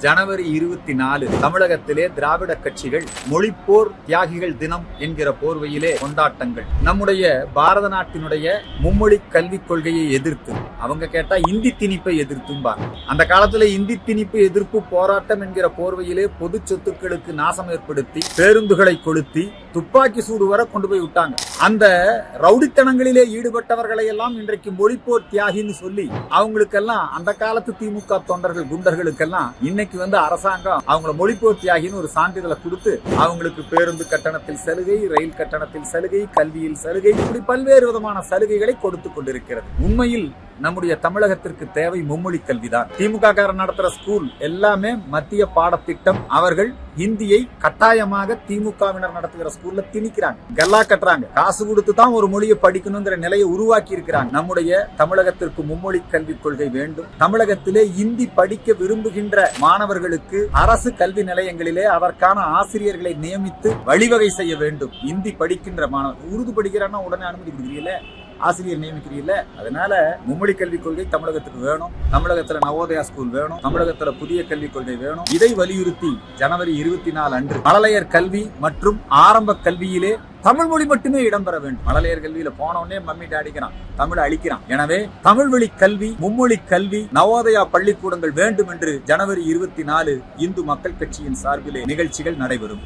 ஜனவரி 24 தமிழகத்திலே திராவிட கட்சிகள் மொழிப்போர் தியாகிகள் தினம் என்கிற போர்வையிலே கொண்டாட்டங்கள். நம்முடைய பாரத நாட்டினுடைய மும்மொழி கல்விக் கொள்கையை எதிர்த்து, அவங்க கேட்டா இந்தி திணிப்பை எதிர்த்தும்பாங்க. அந்த காலத்துல இந்தி திணிப்பு எதிர்ப்பு போராட்டம் என்கிற போர்வையிலே பொது சொத்துக்களுக்கு நாசம் ஏற்படுத்தி, பேருந்துகளை கொளுத்தி, துப்பாக்கி சூடு வர கொண்டு போய் விட்டாங்க. அந்த ரவுடித்தனங்களிலே ஈடுபட்டவர்களை எல்லாம் இன்றைக்கு மொழிப்போர் தியாகின்னு சொல்லி அவங்களுக்கெல்லாம், அந்த காலத்து திமுக தொண்டர்கள் குண்டர்களுக்கெல்லாம் இன்னைக்கு அரசாங்கம் அவங்கள மொழிப்போர் தியாகின்னு ஒரு சான்றிதழை கொடுத்து அவங்களுக்கு பேருந்து கட்டணத்தில் சலுகை, ரயில் கட்டணத்தில் சலுகை, கல்வியில் சலுகை, இப்படி பல்வேறு விதமான சலுகைகளை கொடுத்து கொண்டிருக்கிறது. உண்மையில் நம்முடைய தமிழகத்திற்கு தேவை மும்மொழி கல்விதான். திமுக காரன் நடத்துற ஸ்கூல் எல்லாமே மத்திய பாடத்திட்டம். அவர்கள் ஹிந்தியை கட்டாயமாக திமுகவினர் நடத்துகிற ஸ்கூல்ல திணிக்கிறாங்க, கல்லா கட்டுறாங்க. காசு கொடுத்து தான் ஒரு மொழியை படிக்கணுங்கிற நிலையை உருவாக்கி இருக்கிறாங்க. நம்முடைய தமிழகத்திற்கு மும்மொழி கல்விக் கொள்கை வேண்டும். தமிழகத்திலே இந்தி படிக்க விரும்புகின்ற மாணவர்களுக்கு அரசு கல்வி நிலையங்களிலே அதற்கான ஆசிரியர்களை நியமித்து வழிவகை செய்ய வேண்டும். இந்தி படிக்கின்ற மாணவர், உருது படிக்கிறான்னா உடனே அனுமதி கொடுக்குறீங்களே, ஆசிரியர் நியமிக்கிறீல்ல. அதனால மும்மொழி கல்விக் கொள்கை தமிழகத்துக்கு வேணும். தமிழகத்துல நவோதயா ஸ்கூல் வேணும். தமிழகத்துல புதிய கல்விக் கொள்கை வேணும். இதை வலியுறுத்தி ஜனவரி 24 அன்று மழலையர் கல்வி மற்றும் ஆரம்ப கல்வியிலே தமிழ் மொழி மட்டுமே இடம்பெற வேண்டும். மழலையர் கல்வியில போனோடனே மம்மி டாடிக்கிறான், தமிழ் அழிக்கிறான். எனவே தமிழ் வழி கல்வி, மும்மொழி கல்வி, நவோதயா பள்ளிக்கூடங்கள் வேண்டும் என்று ஜனவரி 24 இந்து மக்கள் கட்சியின் சார்பிலே நிகழ்ச்சிகள் நடைபெறும்.